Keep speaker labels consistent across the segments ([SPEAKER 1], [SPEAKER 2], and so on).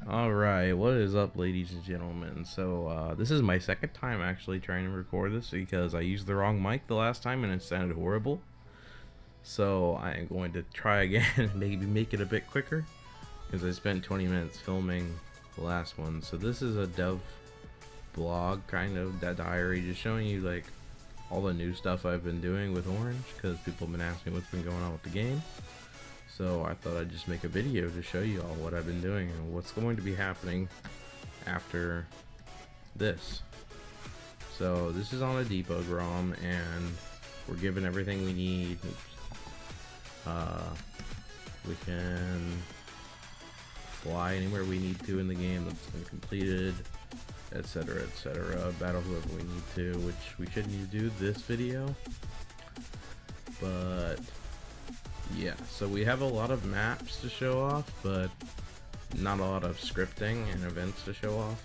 [SPEAKER 1] Alright, what is up, ladies and gentlemen? So, this is my second time actually trying to record this because I used the wrong mic the last time and it sounded horrible. So, I am going to try again and maybe make it a bit quicker because I spent 20 minutes filming the last one. So, this is a Devblog kind of diary, just showing you like all the new stuff I've been doing with Orange because people have been asking what's been going on with the game. So I thought I'd just make a video to show you all what I've been doing and what's going to be happening after this. So this is on a debug ROM and we're given everything we need. We can fly anywhere we need to in the game that's been completed, etc, etc. Battle whoever we need to, which we shouldn't need to do this video, but yeah, so we have a lot of maps to show off, but not a lot of scripting and events to show off.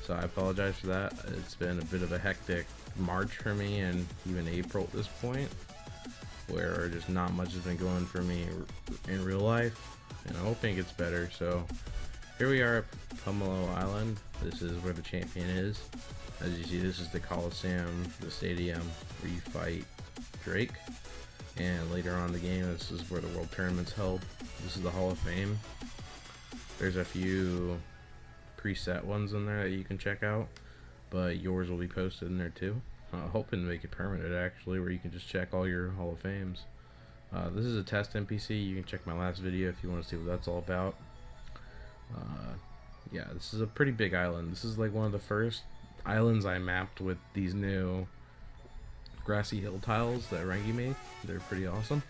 [SPEAKER 1] So I apologize for that. It's been a bit of a hectic March for me and even April at this point, where just not much has been going for me in real life, and I'm hoping it gets better. So here we are at PUMMELO Island. This is where the champion is. As you see, this is the Coliseum, the stadium where you fight Drake. And later on in the game, this is where the World Tournament's held. This is the Hall of Fame. There's a few preset ones in there that you can check out, but yours will be posted in there too. Hoping to make it permanent actually, where you can just check all your Hall of Fames. This is a test NPC. You can check my last video if you want to see what that's all about. Yeah, this is a pretty big island. This is like one of the first islands I mapped with these new grassy hill tiles that Rangi made. They're pretty awesome,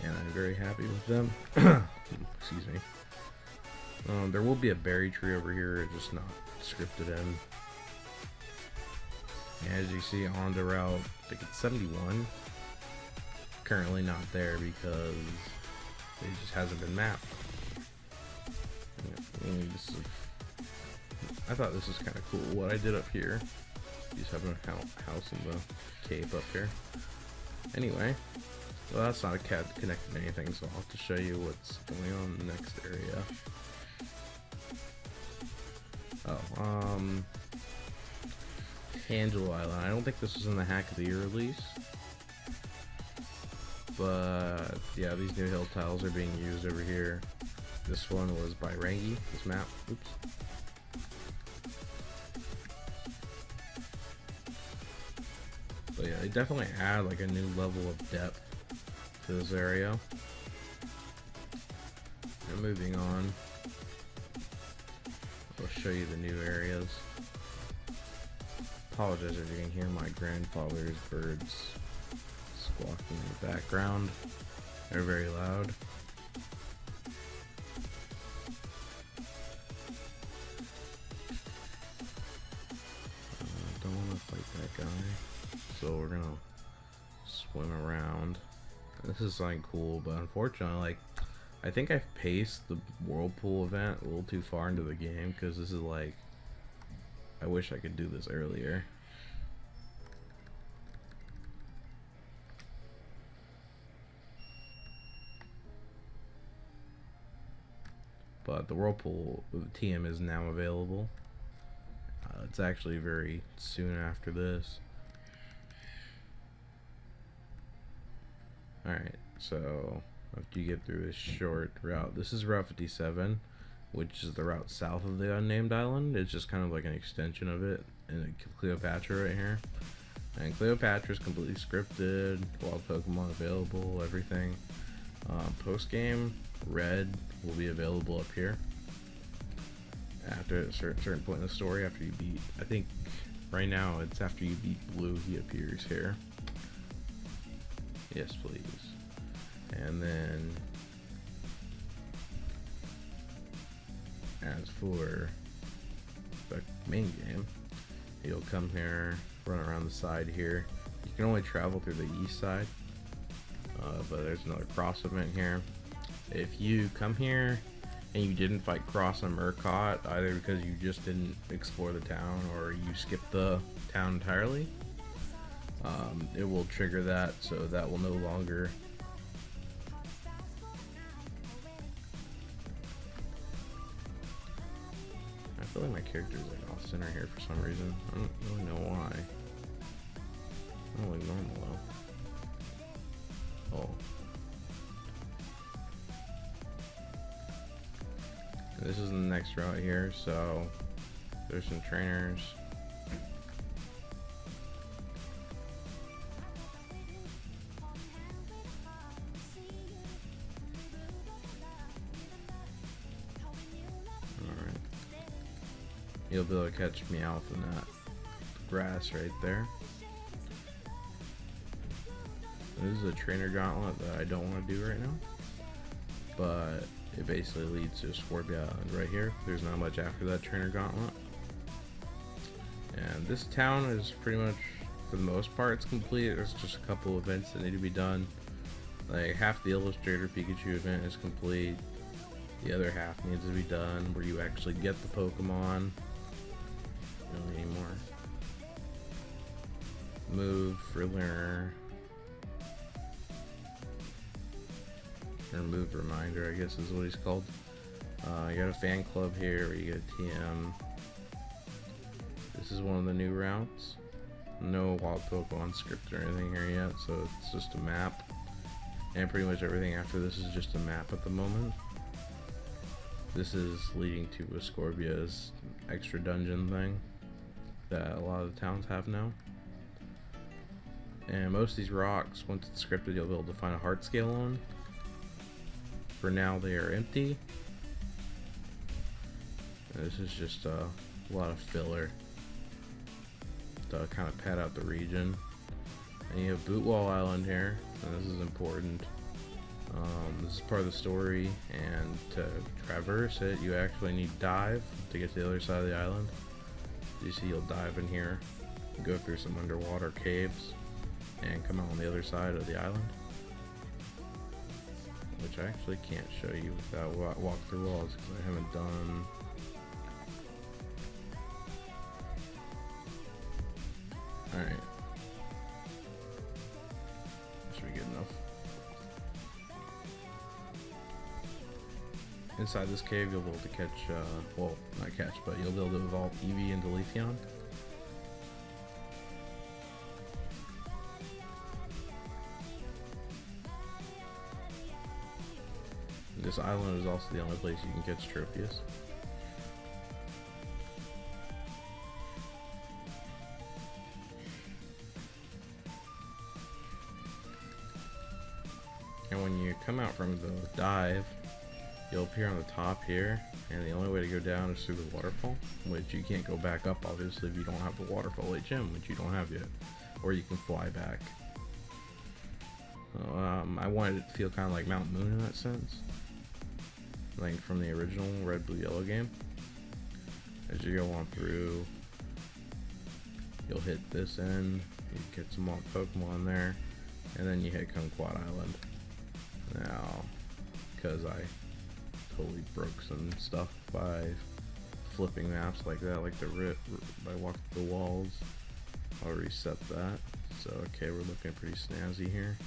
[SPEAKER 1] and I'm very happy with them. Excuse me. There will be a berry tree over here, just not scripted in. And as you see, on the route, I think it's 71. Currently not there because it just hasn't been mapped. I thought this was kind of cool what I did up here. Just having a house in the cave up here. Anyway, well, that's not a cat connected to anything, so I'll have to show you what's going on in the next area. Tangelo Island. I don't think this was in the Hack of the Year release, but yeah, these new hill tiles are being used over here. This one was by Rangi. This map. Oops. So yeah, they definitely add like a new level of depth to this area. And moving on, I'll show you the new areas. Apologize if you can hear my grandfather's birds squawking in the background. They're very loud. Don't want to fight that guy. So we're gonna swim around. This is something cool, but unfortunately, like, I think I've paced the whirlpool event a little too far into the game, because this is like, I wish I could do this earlier. But the whirlpool TM is now available. It's actually very soon after this. Alright, so after you get through this short route, this is Route 57, which is the route south of the unnamed island. It's just kind of like an extension of it, and Cleopatra right here. And Cleopatra is completely scripted, wild Pokemon available, everything. Post game, Red will be available up here. After a certain point in the story, after you beat, I think right now it's after you beat Blue, he appears here. Yes, please. And then, as for the main game, you'll come here, run around the side here. You can only travel through the east side, but there's another cross event here. If you come here and you didn't fight Cross and Murcott, either because you just didn't explore the town or you skipped the town entirely, it will trigger that, so that will no longer feel like my character's like off center here for some reason. I don't really know why. I don't like normal though. Oh. This is the next route here, so there's some trainers. Alright. You'll be able to catch Meowth in that grass right there. This is a trainer gauntlet that I don't want to do right now, but it basically leads to Scorpia Island right here. There's not much after that trainer gauntlet. And this town is pretty much, for the most part, it's complete. There's just a couple events that need to be done. Like half the Illustrator Pikachu event is complete. The other half needs to be done where you actually get the Pokemon. Don't need any more. Move for learner. Or move reminder, I guess is what he's called. You got a fan club here where you get a TM. This is one of the new routes. No wild Pokemon script or anything here yet, so it's just a map. And pretty much everything after this is just a map at the moment. This is leading to Ascorbia's extra dungeon thing that a lot of the towns have now. And most of these rocks, once it's scripted, you'll be able to find a heart scale on. For now, they are empty. This is just a lot of filler to kind of pad out the region. And you have BUTWAL Island here, and this is important. This is part of the story, and to traverse it, you actually need dive to get to the other side of the island. You see, you'll dive in here, go through some underwater caves, and come out on the other side of the island. Which I actually can't show you without walk through walls because I haven't done. Alright. Should be good enough. Inside this cave you'll be able to catch, well, not catch, but you'll be able to evolve Eevee into Leafeon. This island is also the only place you can catch Tropius. And when you come out from the dive, you'll appear on the top here, and the only way to go down is through the waterfall, which you can't go back up obviously if you don't have the waterfall HM, which you don't have yet, or you can fly back. I wanted it to feel kind of like Mount Moon in that sense. Like from the original Red, Blue, Yellow game. As you go on through, you'll hit this end, you get some more Pokemon there, and then you hit Kumquat Island. Now, because I totally broke some stuff by flipping maps like that, like the rip by walking the walls, I'll reset that. So okay, we're looking pretty snazzy here.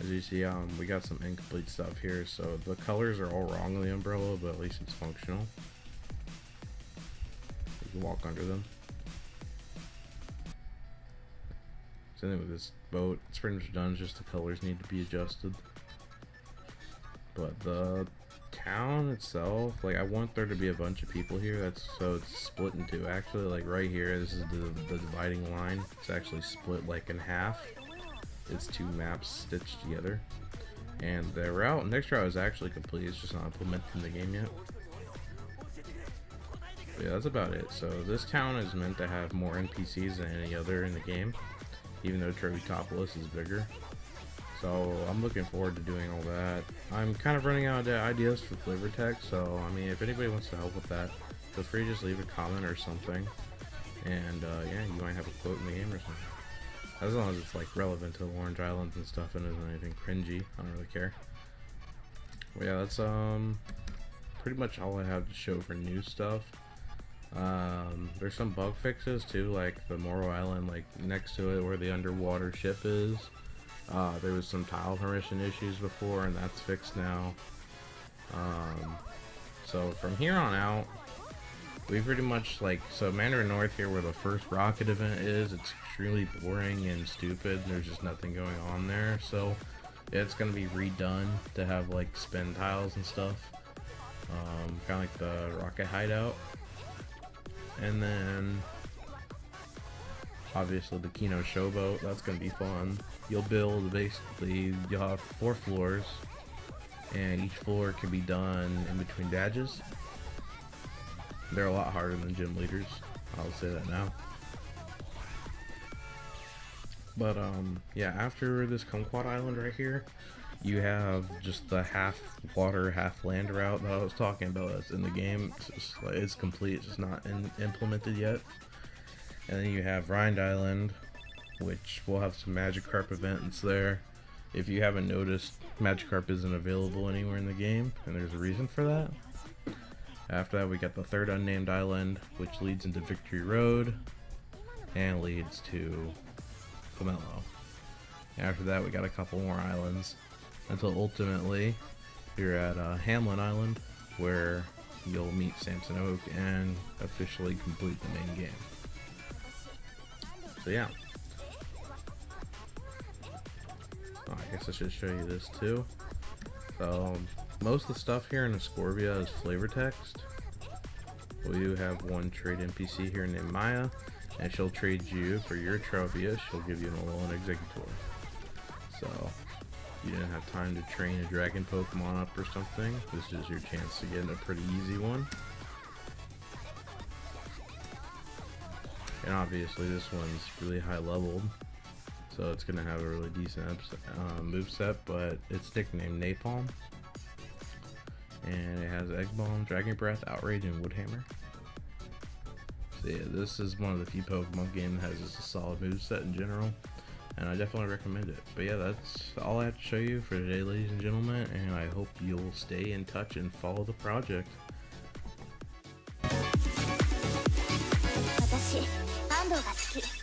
[SPEAKER 1] As you see, we got some incomplete stuff here, so the colors are all wrong on the umbrella, but at least it's functional. You can walk under them. Same thing with this boat, it's pretty much done, just the colors need to be adjusted. But the town itself, like I want there to be a bunch of people here, so it's split in two. Actually, like right here, this is the dividing line. It's actually split like in half. It's two maps stitched together, and the next route is actually complete. It's just not implemented in the game yet. But yeah, that's about it. So this town is meant to have more NPCs than any other in the game, even though Tropicopolis is bigger. So I'm looking forward to doing all that. I'm kind of running out of ideas for flavor text, so I mean, if anybody wants to help with that, feel free to just leave a comment or something, and yeah, you might have a quote in the game or something. As long as it's like relevant to Orange Islands and stuff and isn't anything cringy, I don't really care. But yeah, that's pretty much all I have to show for new stuff. There's some bug fixes too, like the Moro Island, like next to it where the underwater ship is. There was some tile permission issues before, and that's fixed now. So from here on out, we pretty much so Mandarin North here, where the first rocket event is, it's extremely boring and stupid. There's just nothing going on there. So yeah, it's gonna be redone to have spin tiles and stuff, kind of like the rocket hideout. And then obviously the Kino Showboat, that's gonna be fun. You'll build, basically you'll have 4 floors, and each floor can be done in between badges. They're a lot harder than gym leaders, I'll say that now. But yeah, after this Kumquat Island right here, you have just the half water, half land route that I was talking about that's in the game. It's complete, it's just not implemented yet. And then you have Rind Island, which will have some Magikarp events there. If you haven't noticed, Magikarp isn't available anywhere in the game, and there's a reason for that. After that, we got the third unnamed island, which leads into Victory Road and leads to PUMMELO. After that, we got a couple more islands until ultimately you're at Hamlin Island, where you'll meet Samson Oak and officially complete the main game. So yeah. Oh, I guess I should show you this too. So most of the stuff here in Ascorbia is flavor text. We do have one trade NPC here named Maya, and she'll trade you for your Tropia. She'll give you an Alolan Executor. So you didn't have time to train a dragon Pokemon up or something, this is your chance to get a pretty easy one. And obviously this one's really high leveled, so it's gonna have a really decent moveset, but it's nicknamed Napalm. And it has Egg Bomb, Dragon Breath, Outrage, and Woodhammer. So yeah, this is one of the few Pokemon games that has just a solid moveset in general, and I definitely recommend it. But yeah, that's all I have to show you for today, ladies and gentlemen, and I hope you'll stay in touch and follow the project.
[SPEAKER 2] 私、安藤が好き。